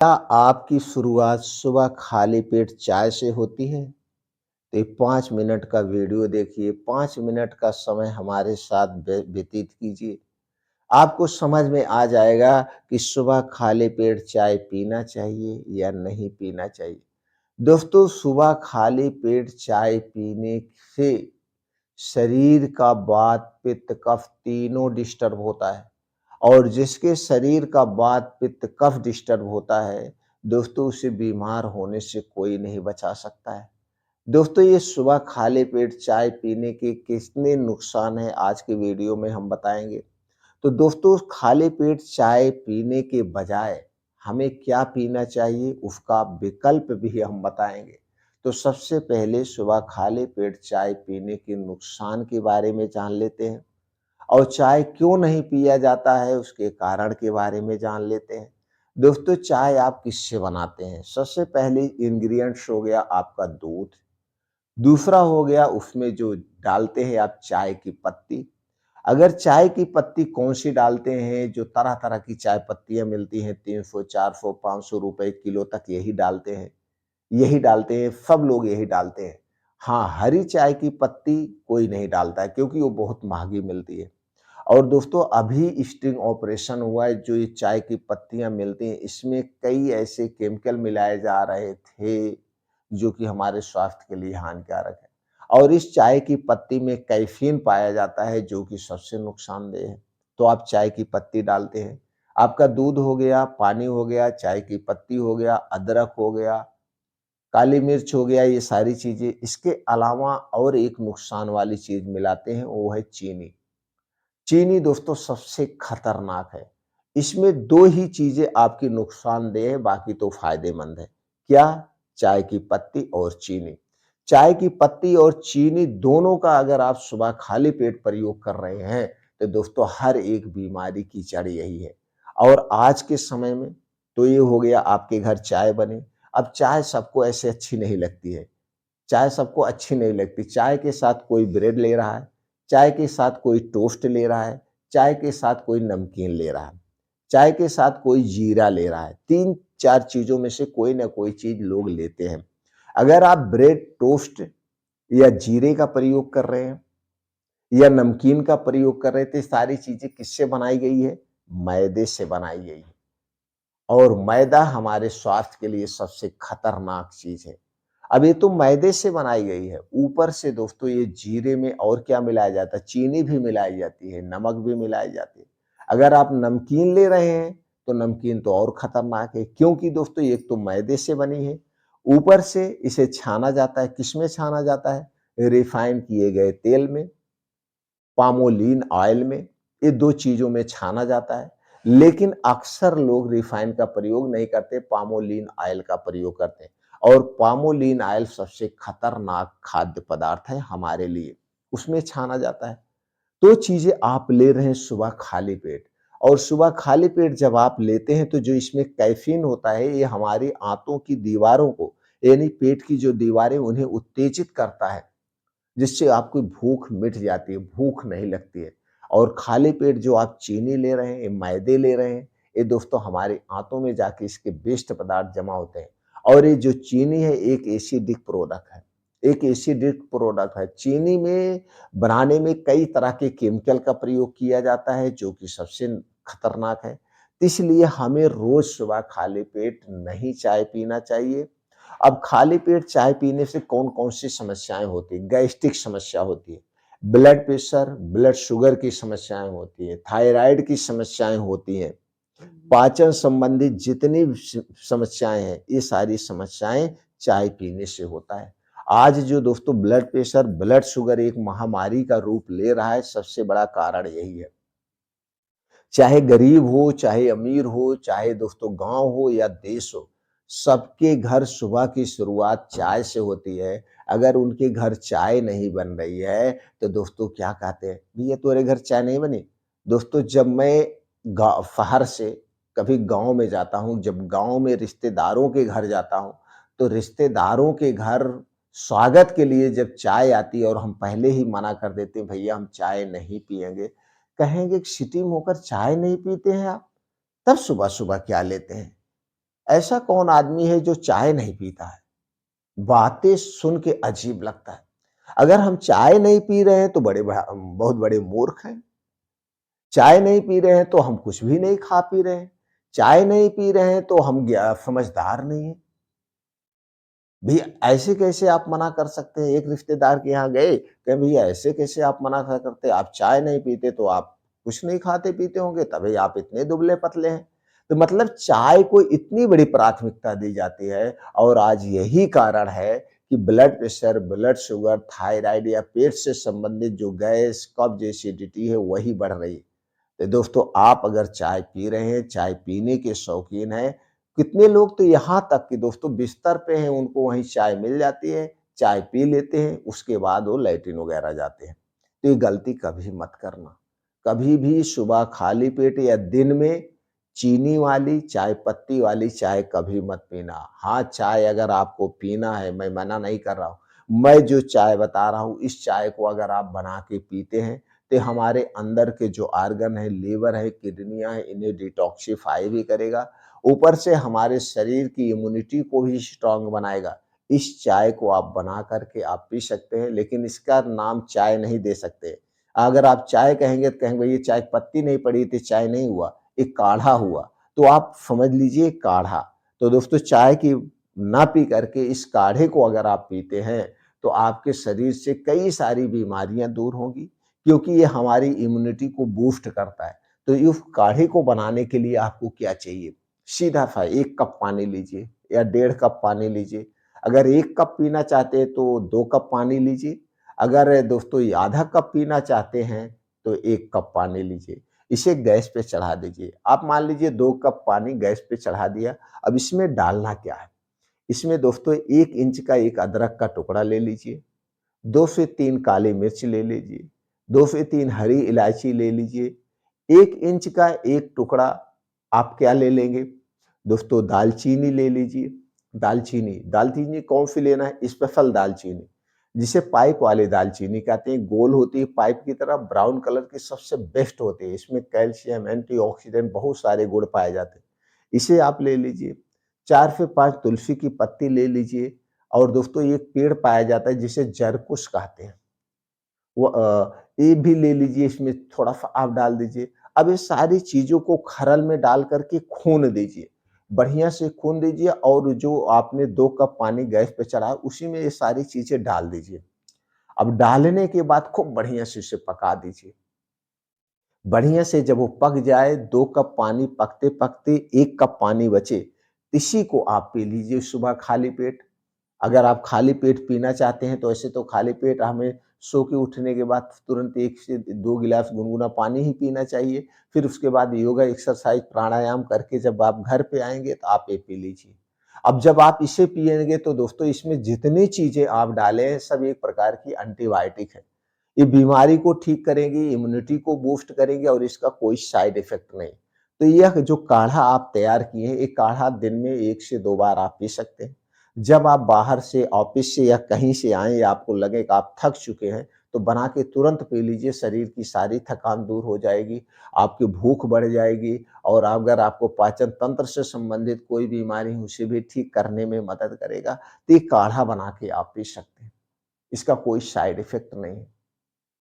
क्या आपकी शुरुआत सुबह खाली पेट चाय से होती है? तो ये 5 मिनट का वीडियो देखिए, 5 मिनट का समय हमारे साथ व्यतीत कीजिए। आपको समझ में आ जाएगा कि सुबह खाली पेट चाय पीना चाहिए या नहीं पीना चाहिए। दोस्तों, सुबह खाली पेट चाय पीने से शरीर का वात, पित्त, कफ तीनों डिस्टर्ब होता है। और जिसके शरीर का वात, पित्त, कफ डिस्टर्ब होता है, दोस्तों उसे बीमार होने से कोई नहीं बचा सकता है। दोस्तों, ये सुबह खाली पेट चाय पीने के कितने नुकसान हैं आज के वीडियो में हम बताएँगे। तो दोस्तों, खाली पेट चाय पीने के बजाय हमें क्या पीना चाहिए उसका विकल्प भी हम बताएँगे। तो सबसे पहले सुबह खाली पेट चाय पीने के नुकसान के बारे में जान लेते हैं। और चाय क्यों नहीं पिया जाता है उसके कारण के बारे में जान लेते हैं। दोस्तों, चाय आप किससे बनाते हैं? सबसे पहले इंग्रीडिएंट्स हो गया आपका दूध, दूसरा हो गया उसमें जो डालते हैं आप चाय की पत्ती। अगर चाय की पत्ती कौन-सी डालते हैं, जो तरह-तरह की चाय पत्तियाँ मिलती हैं 300, 400, 500 रुपए किलो तक यही डालते हैं। यही डालते हैं, सब लोग यही डालते हैं। हाँ, हरी चाय की पत्ती कोई नहीं डालता है क्योंकि वो बहुत महँगी मिलती है। और दोस्तों, अभी स्टिंग ऑपरेशन हुआ है, जो ये चाय की पत्तियाँ मिलती हैं, इसमें कई ऐसे केमिकल मिलाए जा रहे थे, जो कि हमारे स्वास्थ्य के लिए हानिकारक है। और इस चाय की पत्ती में कैफ़ीन पाया जाता है, जो कि सबसे नुकसानदेह है। तो आप चाय की पत्ती डालते हैं। आपका दूध हो गया, पानी हो गया, चाय की पत्ती हो गया, अदरक हो गया, काली मिर्च हो गया, ये सारी चीज़ें। इसके अलावा और एक नुकसान वाली चीज़ मिलाते हैं, वो है चीनी। चीनी दोस्तों सबसे खतरनाक है। इसमें 2 ही चीज़ें आपकी नुकसानदेह है, बाकी तो फ़ायदेमंद है। क्या? चाय की पत्ती और चीनी। चाय की पत्ती और चीनी दोनों का अगर आप सुबह खाली पेट प्रयोग कर रहे हैं, तो दोस्तों हर एक बीमारी की जड़ यही है। और आज के समय में तो ये हो गया आपके घर चाय बने। अब चाय सबको ऐसे अच्छी नहीं लगती है। चाय सबको अच्छी नहीं लगती। चाय के साथ कोई ब्रेड ले रहा है, चाय के साथ कोई टोस्ट ले रहा है, चाय के साथ कोई नमकीन ले रहा है, चाय के साथ कोई जीरा ले रहा है। 3-4 चीज़ों में से कोई ना कोई चीज़ लोग लेते हैं। अगर आप ब्रेड, टोस्ट या जीरे का प्रयोग कर रहे हैं या नमकीन का प्रयोग कर रहे थे, सारी चीज़ें किससे बनाई गई है? मैदे से बनाई गई है। और मैदा हमारे स्वास्थ्य के लिए सबसे खतरनाक चीज़ है। अब ये तो मैदे से बनाई गई है, ऊपर से दोस्तों ये जीरे में और क्या मिलाया जाता है? चीनी भी मिलाई जाती है, नमक भी मिलाई जाती है। अगर आप नमकीन ले रहे हैं, तो नमकीन तो और खतरनाक है क्योंकि दोस्तों एक तो मैदे से बनी है, ऊपर से इसे छाना जाता है, किसमें छाना जाता है? रिफाइन किए गए तेल में, पामोलिन ऑयल में, ये 2 चीज़ों में छाना जाता है। लेकिन अक्सर लोग रिफाइन का प्रयोग नहीं करते, पामोलिन ऑयल का प्रयोग करते हैं। और पामोलिन ऑयल सबसे खतरनाक खाद्य पदार्थ है हमारे लिए, उसमें छाना जाता है। 2 चीज़ें आप ले रहे हैं सुबह खाली पेट, और सुबह खाली पेट जब आप लेते हैं तो जो इसमें कैफ़ीन होता है, ये हमारी आंतों की दीवारों को, यानी पेट की जो दीवारें उन्हें उत्तेजित करता है। जिससे आपकी भूख मिट जाती है, भूख नहीं लगती है। और खाली पेट जो आप चीनी ले रहे हैं, ये मैदे ले रहे हैं, ये दोस्तों हमारी आंतों में जाके इसके वेस्ट पदार्थ जमा होते हैं। और ये जो चीनी है एक एसिडिक प्रोडक्ट है, एक एसिडिक प्रोडक्ट है। चीनी में बनाने में कई तरह के केमिकल का प्रयोग किया जाता है, जो कि सबसे खतरनाक है। इसलिए हमें रोज़ सुबह खाली पेट नहीं चाय पीना चाहिए। अब खाली पेट चाय पीने से कौन-कौन सी समस्याएँ होती हैं? गैस्ट्रिक समस्या होती है, ब्लड प्रेशर, ब्लड शुगर की समस्याएँ होती हैं, थायराइड की समस्याएँ होती हैं, पाचन संबंधित जितनी भी समस्याएँ हैं, ये सारी समस्याएँ चाय पीने से होता है। आज जो दोस्तों ब्लड प्रेशर, ब्लड शुगर एक महामारी का रूप ले रहा है, सबसे बड़ा कारण यही है। चाहे गरीब हो, चाहे अमीर हो, चाहे दोस्तों गाँव हो या देश हो, सबके घर सुबह की शुरुआत चाय से होती है। अगर उनके घर चाय नहीं बन रही है, तो दोस्तों क्या कहते हैं, भैया तुम्हारे घर चाय नहीं बनी? दोस्तों, जब मैं शहर से कभी गाँव में जाता हूँ, जब गाँव में रिश्तेदारों के घर जाता हूँ, तो रिश्तेदारों के घर स्वागत के लिए जब चाय आती है और हम पहले ही मना कर देते हैं, भैया हम चाय नहीं पिएँगे। कहेंगे कि सिटी में होकर चाय नहीं पीते हैं आप? तब सुबह-सुबह क्या लेते हैं? ऐसा कौन आदमी है जो चाय नहीं पीता है? बातें सुन के अजीब लगता है। अगर हम चाय नहीं पी रहे हैं तो बहुत बड़े मूर्ख हैं। चाय नहीं पी रहे हैं तो हम कुछ भी नहीं खा पी रहे हैं। चाय नहीं पी रहे हैं तो हम समझदार नहीं हैं। भैया ऐसे कैसे आप मना कर सकते हैं? एक रिश्तेदार के यहाँ गए, कहे भैया ऐसे कैसे आप मना कर करते? आप चाय नहीं पीते तो आप कुछ नहीं खाते-पीते होंगे तभी आप इतने दुबले-पतले हैं। तो मतलब चाय को इतनी बड़ी प्राथमिकता दी जाती है और आज यही कारण है कि blood pressure, blood sugar, thyroid या पेट से संबंधित जो गैस, कब्ज़, एसिडिटी है वही बढ़ रही है। तो दोस्तों आप अगर चाय पी रहे हैं, चाय पीने के शौकीन हैं, कितने लोग तो यहाँ तक कि दोस्तों बिस्तर पे हैं, उनको वहीं चाय मिल जाती है, चाय पी लेते हैं, उसके बाद वो लैट्रिन वगैरह जाते हैं। तो ये गलती कभी मत करना। कभी भी सुबह खाली पेट या दिन में चीनी वाली, चाय पत्ती वाली चाय कभी मत पीना। हाँ, चाय अगर आपको पीना है, मैं मना नहीं कर रहा हूँ। मैं जो चाय बता रहा हूँ, इस चाय को अगर आप बना के पीते हैं तो हमारे अंदर के जो ऑर्गन है, लीवर है, किडनियाँ हैं, इन्हें डिटॉक्सिफ़ाई भी करेगा। ऊपर से हमारे शरीर की इम्यूनिटी को भी स्ट्रॉन्ग बनाएगा। इस चाय को आप बना कर के आप पी सकते हैं, लेकिन इसका नाम चाय नहीं दे सकते। अगर आप चाय कहेंगे तो कहेंगे ये चाय पत्ती नहीं पड़ी थी, चाय नहीं हुआ, एक काढ़ा हुआ। तो आप समझ लीजिए काढ़ा। तो दोस्तों चाय की ना पी करके इस काढ़े को अगर आप पीते हैं, तो आपके शरीर से कई सारी बीमारियाँ दूर होंगी। क्योंकि ये हमारी इम्यूनिटी को बूस्ट करता है। तो इस काढ़े को बनाने के लिए आपको क्या चाहिए? सीधा-सा 1 कप पानी लीजिए या 1.5 कप पानी लीजिए। अगर 1 कप पीना चाहते हैं तो 2 कप पानी लीजिए। अगर दोस्तों ये आधा कप पीना चाहते हैं तो 1 कप पानी लीजिए। इसे गैस पे चढ़ा दीजिए। आप मान लीजिए 2 कप पानी गैस पे चढ़ा दिया। अब इसमें डालना क्या है? इसमें दोस्तों 1 इंच का एक अदरक का टुकड़ा ले लीजिए। 2 से 3 काली मिर्च ले लीजिए, 2 से 3 हरी इलायची ले लीजिए, 1 इंच का एक टुकड़ा आप क्या ले लेंगे? दोस्तों दालचीनी ले लीजिए, दालचीनी, दालचीनी कौन-सी लेना है? स्पेशल दालचीनी, जिसे पाइप वाली दालचीनी कहते हैं, गोल होती है पाइप की तरह, ब्राउन कलर की सबसे बेस्ट होती है, इसमें कैल्शियम, एंटीऑक्सीडेंट बहुत सारे गुण पाए जाते हैं। इसे आप ले लीजिए, 4 से 5 तुलसी की पत्ती ले लीजिए और दोस्तों ये पेड़ पाया जाता है जिसे जरकुश कहते हैं। ये भी ले लीजिए इसमें थोड़ा-सा आप डाल दीजिए। अब ये सारी चीज़ों को खरल में डाल कर के खून दीजिए। बढ़िया से खून दीजिए और जो आपने 2 कप पानी गैस पे चढ़ाया उसी में ये सारी चीज़ें डाल दीजिए। अब डालने के बाद खूब बढ़िया से इसे पका दीजिए। बढ़िया से जब वो पक जाए 2 कप पानी पकते-पकते 1 कप पानी बचे, इसी को आप पी लीजिए सुबह खाली पेट। अगर आप खाली पेट पीना चाहते हैं तो ऐसे तो खाली पेट हमें सो के उठने के बाद तुरंत 1 से 2 गिलास गुनगुना पानी ही पीना चाहिए। फिर उसके बाद योगा, एक्सरसाइज, प्राणायाम करके जब आप घर पे आएँगे तो आप ये पी लीजिए। अब जब आप इसे पिएँगे तो दोस्तों इसमें जितनी चीज़ें आप डाले हैं सब एक प्रकार की एंटीबायोटिक है। ये बीमारी को ठीक करेंगी, इम्यूनिटी को बूस्ट करेंगे और इसका कोई साइड इफ़ेक्ट नहीं। तो यह जो काढ़ा आप तैयार किए हैं, ये काढ़ा दिन में 1 से 2 बार आप पी सकते हैं। जब आप बाहर से, ऑफ़िस से या कहीं से आएँ या आपको लगे कि आप थक चुके हैं, तो बना के तुरंत पी लीजिए, शरीर की सारी थकान दूर हो जाएगी, आपकी भूख बढ़ जाएगी और अगर आपको पाचन तंत्र से संबंधित कोई बीमारी है, उसे भी ठीक करने में मदद करेगा। तो ये काढ़ा बना के आप पी सकते हैं। इसका कोई साइड इफ़ेक्ट नहीं है।